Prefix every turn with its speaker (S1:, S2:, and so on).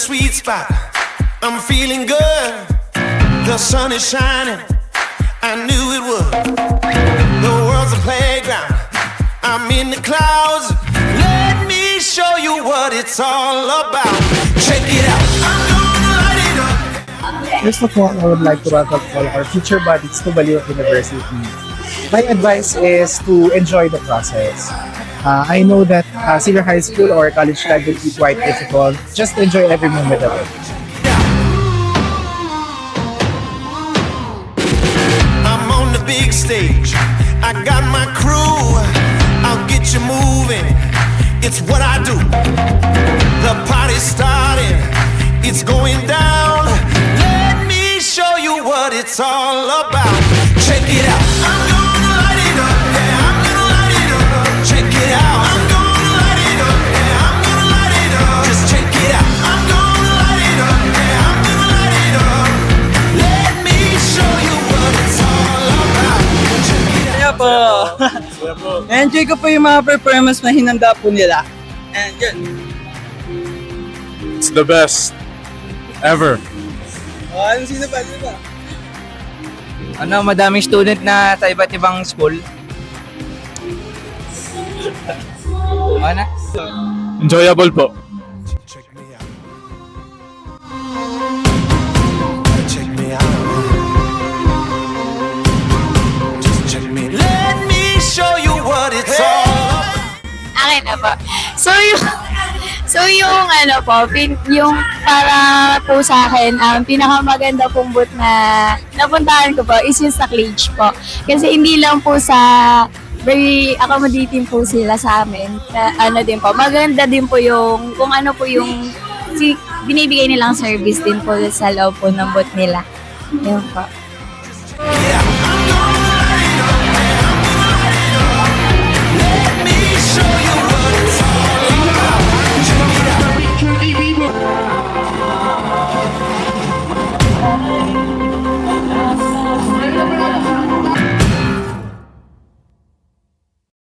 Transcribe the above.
S1: sweet spot. I'm feeling good. The sun is shining. I knew it would. The world's a playground. I'm in the clouds. Let me show you what it's all about. Check it out. I'm gonna light it up.
S2: First of all, I would like to welcome all our future buddies to Baliuag University. My advice is to enjoy the process. I know that senior high school or college life will be quite difficult. Just enjoy every moment of it.
S1: I'm on the big stage. I got my crew. I'll get you moving. It's what I do. The party's starting. It's going down. Let me show you what it's all about. Check it out. I'm gonna light it up. Yeah, I'm gonna light it up. Check it out. I'm gonna light it up. Yeah, I'm gonna light it up. Just check it out. I'm gonna light it up. Yeah, I'm gonna light it up. Let me show you what it's all about. Check it out.
S3: Kaya po, enjoy ko po yung mga performance na hinanda po nila. And yun.
S4: It's the best ever.
S3: Ano sino ba?
S5: Madaming student na sa iba't ibang school. Ano?
S4: Enjoyable po.
S1: Check me out. Check me out. Just check me. Let me show you what it's all about.
S6: Akin na po. So yung ano po, yung para po sa akin, pinakamaganda pong boot na napuntahan ko po is yung sa Cage po. Kasi hindi lang po sa very accommodating po sila sa amin. Ano din po, maganda din po yung kung ano po yung binibigay nilang service din po sa loob po ng boot nila. Yun po.